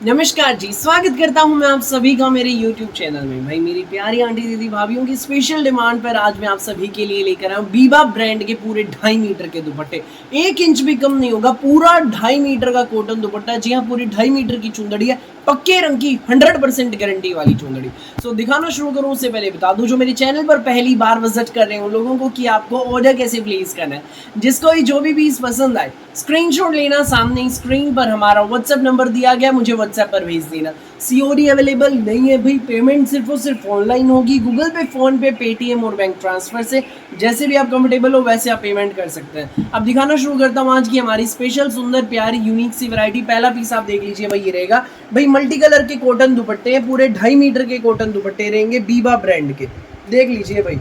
नमस्कार जी, स्वागत करता हूं मैं आप सभी का मेरे YouTube चैनल में। भाई मेरी प्यारी आंटी दीदी भाभीयों की स्पेशल डिमांड पर आज मैं आप सभी के लिए लेकर आया हूं बीबा ब्रांड के पूरे 2.5 मीटर के दुपट्टे। 1 इंच भी कम नहीं होगा, पूरा 2.5 मीटर का कॉटन दुपट्टा है। जी हाँ, पूरी 2.5 मीटर की चुंदड़ी है, पक्के रंग की 100% गारंटी वाली चुंदड़ी। सो दिखाना शुरू करूं उससे पहले बता दूं, जो मेरे चैनल पर पहली बार विजिट कर रहे हैं उन लोगों को कि आपको ऑर्डर कैसे प्लेस करना है। जिसको भी जो भी पीस पसंद आए स्क्रीनशॉट लेना, सामने स्क्रीन पर हमारा व्हाट्सएप नंबर दिया गया, मुझे व्हाट्सएप पर भेज देना। सीओडी अवेलेबल नहीं है भाई, पेमेंट सिर्फ और सिर्फ ऑनलाइन होगी, गूगल पे, फोन पे, पेटीएम और बैंक ट्रांसफर से। जैसे भी आप कंफर्टेबल हो वैसे आप पेमेंट कर सकते हैं। अब दिखाना शुरू करता हूँ आज की हमारी स्पेशल सुंदर प्यारी यूनिक सी वैरायटी। पहला पीस आप देख लीजिए भाई, ये रहेगा भाई मल्टी कलर के कॉटन दुपट्टे हैं, पूरे 2.5 मीटर के कॉटन दुपट्टे रहेंगे बीबा ब्रांड के। देख लीजिए भाई,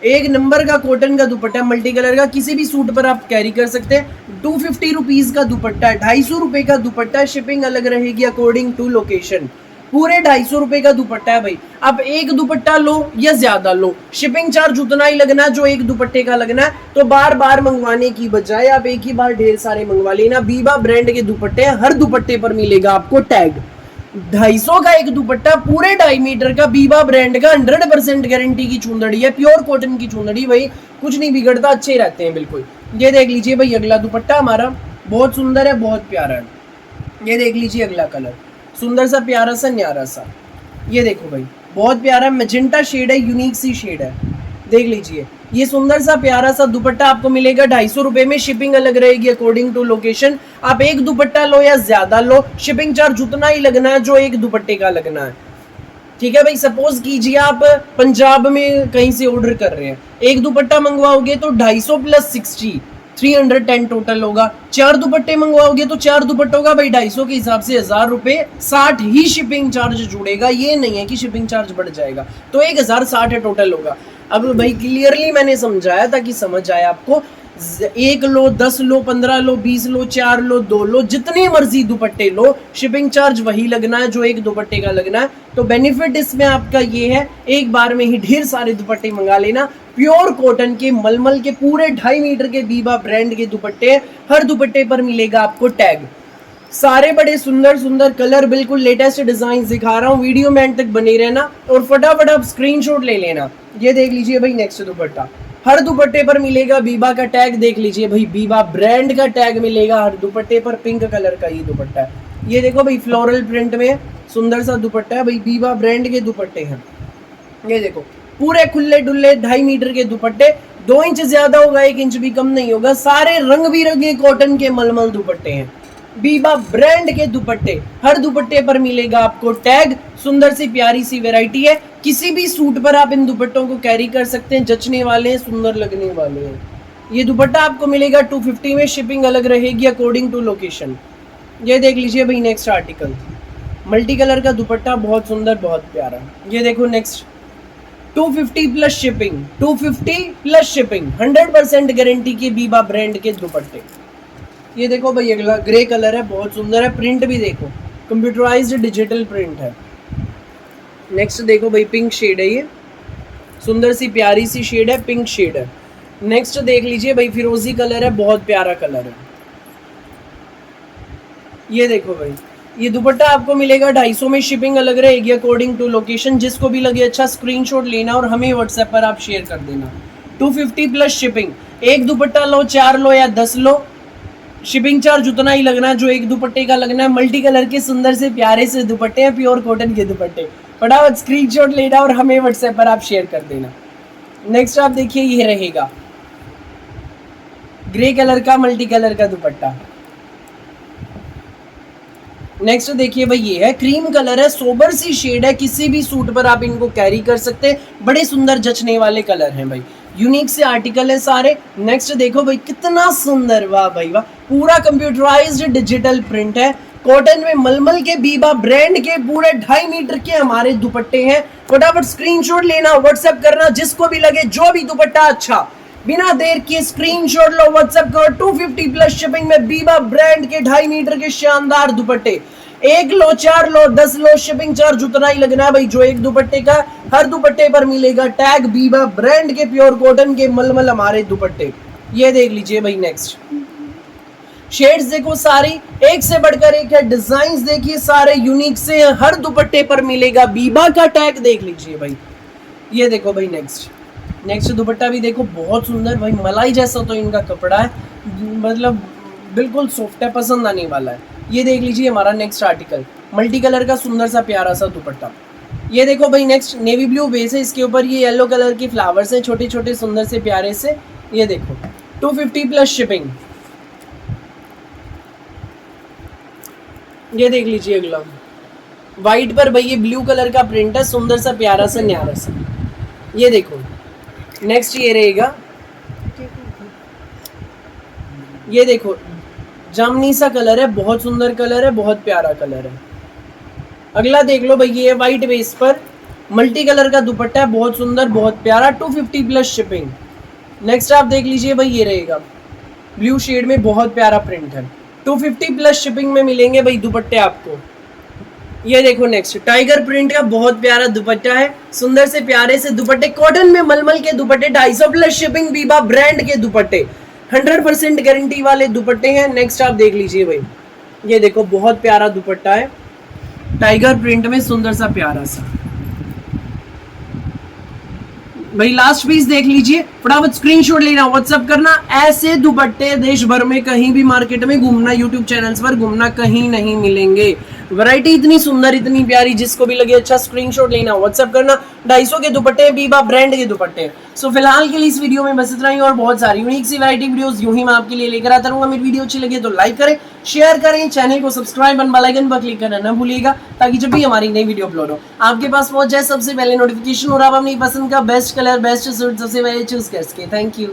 एक नंबर का कॉटन का दुपट्टा मल्टी कलर का, किसी भी सूट पर आप कैरी कर सकते हैं। 250 रुपीज का दुपट्टा है, 250 रुपए का दुपट्टा है, शिपिंग अलग रहेगी अकॉर्डिंग टू लोकेशन। पूरे 250 रुपए का दुपट्टा है भाई। आप एक दुपट्टा लो या ज्यादा लो, शिपिंग चार्ज उतना ही लगना है जो एक दुपट्टे का लगना है। तो बार बार मंगवाने की बजाय आप एक ही बार ढेर सारे मंगवा लेना। बीबा ब्रांड के दुपट्टे हैं, हर दुपट्टे पर मिलेगा आपको टैग। 250 का एक दुपट्टा, पूरे 2.5 मीटर का, बीबा ब्रांड का, 100% गारंटी की चुंदड़ी है, प्योर कॉटन की चुंदड़ी भाई, कुछ नहीं बिगड़ता, अच्छे रहते हैं बिल्कुल। ये देख लीजिए भाई, अगला दुपट्टा हमारा बहुत सुंदर है, बहुत प्यारा है। ये देख लीजिए अगला कलर, सुंदर सा प्यारा सा न्यारा सा। ये देखो भाई, बहुत प्यारा मैजेंटा शेड है, यूनिक सी शेड है। देख लीजिए, ये सुंदर सा प्यारा सा दुपट्टा आपको मिलेगा 250 रुपए में, शिपिंग अलग रहेगी अकॉर्डिंग टू लोकेशन। आप एक दुपट्टा लो या ज्यादा लो, शिपिंग चार्ज उतना ही लगना है जो एक दुपट्टे का लगना है। ठीक है भाई, सपोज कीजिए आप पंजाब में कहीं से ऑर्डर कर रहे हैं, एक दुपट्टा मंगवाओगे तो 250 प्लस 60 310 टोटल होगा। 4 दुपट्टे मंगवाओगे तो 4 दुपट्टों का भाई 250 के हिसाब से 1000 रुपए 60 ही शिपिंग चार्ज जुड़ेगा। ये नहीं है कि शिपिंग चार्ज बढ़ जाएगा, तो 1060 टोटल होगा। अब भाई क्लियरली मैंने समझाया ताकि समझ आए आपको। 1 लो, 10 लो, 15 लो, 20 लो, 4 लो, 2 लो, जितने मर्जी दुपट्टे लो, शिपिंग चार्ज वही लगना है जो एक दुपट्टे का लगना है। तो बेनिफिट इसमें आपका ये है, एक बार में ही ढेर सारे दुपट्टे मंगा लेना। प्योर कॉटन के मलमल के पूरे 2.5 मीटर के बीबा ब्रांड के दुपट्टे, हर दुपट्टे पर मिलेगा आपको टैग। सारे बड़े सुंदर सुंदर कलर, बिल्कुल लेटेस्ट डिजाइन दिखा रहा हूँ, वीडियो में एंड तक बने रहना और फटाफट आप स्क्रीनशॉट ले लेना। ये देख लीजिए भाई, नेक्स्ट दुपट्टा, हर दुपट्टे पर मिलेगा बीबा का टैग। देख लीजिए भाई, बीबा ब्रांड का टैग मिलेगा हर दुपट्टे पर, पिंक कलर का ये दुपट्टा है। ये देखो भाई, फ्लोरल प्रिंट में सुंदर सा दुपट्टा है भाई, बीबा ब्रांड के दुपट्टे हैं। ये देखो, पूरे खुले डुल्ले 2.5 मीटर के दुपट्टे, 2 इंच ज्यादा होगा, 1 इंच भी कम नहीं होगा। सारे रंग बिरंगे कॉटन के मलमल दुपट्टे हैं, बीबा ब्रांड के दुपट्टे, हर दुपट्टे पर मिलेगा आपको टैग। सुंदर सी प्यारी सी वैरायटी है, किसी भी सूट पर आप इन दुपट्टों को कैरी कर सकते हैं, जचने वाले हैं, सुंदर लगने वाले हैं। ये दुपट्टा आपको मिलेगा 250 में, शिपिंग अलग रहेगी अकॉर्डिंग टू लोकेशन। ये देख लीजिए भाई, नेक्स्ट आर्टिकल, मल्टी कलर का दुपट्टा, बहुत सुंदर, बहुत प्यारा। ये देखो next, 250 plus shipping, 250 plus shipping, 100% guarantee के बीबा ब्रांड के दुपट्टे। ये देखो भाई, अगला ग्रे कलर है, बहुत सुंदर है, प्रिंट भी देखो, कंप्यूटराइज्ड डिजिटल प्रिंट है। नेक्स्ट देखो भाई, पिंक शेड है, ये सुंदर सी प्यारी सी शेड है, पिंक शेड है। नेक्स्ट देख लीजिए भाई, फिरोजी कलर है, बहुत प्यारा कलर है। ये देखो भाई, ये दुपट्टा आपको मिलेगा 250 में, शिपिंग अलग रहेगी अकॉर्डिंग टू लोकेशन। जिसको भी लगे अच्छा स्क्रीनशॉट लेना और हमें व्हाट्सएप पर आप शेयर कर देना। 250 प्लस शिपिंग, एक दुपट्टा लो, 4 लो या 10 लो, शिपिंग चार्ज उतना ही लगना है जो एक दुपट्टे का लगना है। मल्टी कलर के सुंदर से प्यारे से दुपट्टे हैं, प्योर कॉटन के दुपट्टे। फटाफट स्क्रीनशॉट लेना और हमें व्हाट्सएप पर आप शेयर कर देना। नेक्स्ट आप देखिए, ये रहेगा ग्रे कलर का मल्टी कलर का दुपट्टा। नेक्स्ट देखिए भाई, ये है क्रीम कलर है, सोबर सी शेड है, किसी भी सूट पर आप इनको कैरी कर सकते हैं, बड़े सुंदर जचने वाले कलर हैं भाई, यूनिक से आर्टिकल है सारे। नेक्स्ट देखो भाई, कितना सुंदर, वाह भाई वाह, पूरा कंप्यूटराइज्ड डिजिटल प्रिंट है, कॉटन में मलमल के बीबा ब्रांड के पूरे 2.5 मीटर के हमारे दुपट्टे हैं। फटाफट स्क्रीनशॉट लेना, व्हाट्सएप करना, जिसको भी लगे जो भी दुपट्टा अच्छा, बिना देर के स्क्रीनशॉट लो, व्हाट्सएप करो। 250 प्लस शिपिंग में बीबा ब्रांड के 2.5 मीटर के शानदार दुपट्टे, 1 लो, 4 लो, 10 लो, शिपिंग चार्ज उतना ही लगना है भाई जो एक दुपट्टे का। हर दुपट्टे पर मिलेगा टैग, बीबा ब्रांड के प्योर कॉटन के मलमल हमारे दुपट्टे। ये देख लीजिए भाई, नेक्स्ट शेड्स देखो सारी एक से बढ़कर एक है, डिजाइन देखिए सारे यूनिक से हैं, हर दुपट्टे पर मिलेगा बीबा का टैग, देख लीजिए भाई। ये देखो भाई नेक्स्ट दुपट्टा भी देखो बहुत सुंदर भाई, मलाई जैसा तो इनका कपड़ा है, मतलब बिल्कुल सॉफ्ट है, पसंद आने वाला है। ये देख लीजिए हमारा नेक्स्ट आर्टिकल, मल्टी कलर का सुंदर सा प्यारा सा दुपट्टा। ये देखो भाई नेक्स्ट नेवी ब्लू बेस है, इसके ऊपर ये येलो कलर के फ्लावर्स हैं छोटे छोटे सुंदर से प्यारे से। ये देखो 250 प्लस शिपिंग। ये देख लीजिए अगला वाइट पर भाई ये ब्लू कलर का प्रिंट है, सुंदर सा प्यारा सा न्यारा सा। ये देखो नेक्स्ट ये रहेगा, ये देखो जामनी सा कलर है, बहुत सुंदर कलर है, बहुत प्यारा कलर है। अगला देख लो भाई ये वाइट बेस पर मल्टी कलर का दुपट्टा है, बहुत सुंदर बहुत प्यारा, 250 प्लस शिपिंग। नेक्स्ट आप देख लीजिए भाई ये रहेगा ब्लू शेड में, बहुत प्यारा प्रिंट है, 250 प्लस शिपिंग में मिलेंगे भाई दुपट्टे आपको। ये देखो नेक्स्ट टाइगर प्रिंट का बहुत प्यारा दुपट्टा है, सुंदर से प्यारे से दुपट्टे, कॉटन में मलमल के दुपट्टे, 250 प्लस शिपिंग, बीबा ब्रांड के दुपट्टे, 100% गारंटी वाले दुपट्टे हैं। नेक्स्ट आप देख लीजिए भाई ये देखो बहुत प्यारा दुपट्टा है, टाइगर प्रिंट में सुंदर सा प्यारा सा। भाई लास्ट पीस देख लीजिए, फटाफट स्क्रीनशॉट लेना, व्हाट्सएप करना। ऐसे दुपट्टे देश भर में कहीं भी मार्केट में घूमना, यूट्यूब चैनल्स पर घूमना, कहीं नहीं मिलेंगे। वैरायटी इतनी सुंदर इतनी प्यारी, जिसको भी लगे अच्छा स्क्रीनशॉट लेना, व्हाट्सएप करना। 250 के दुपट्टे, बीबा ब्रांड के दुपट्टे। सो फिलहाल के लिए इस वीडियो में बस इतना ही, और बहुत सारी यूनिक सी वैरायटी वीडियोस यूं ही मैं आपके लिए लेकर आता रहूंगा। मेरी वीडियो अच्छी लगे तो लाइक करें, शेयर करें, चैनल को सब्सक्राइब और बेल आइकन पर क्लिक करना ना भूलिएगा, ताकि जब भी हमारी नई वीडियो अपलोड हो आपके पास पहुंच जाए सबसे पहले नोटिफिकेशन, और आप अपनी पसंद का बेस्ट कलर बेस्ट सूट सबसे पहले चूज कर सके। Thank you.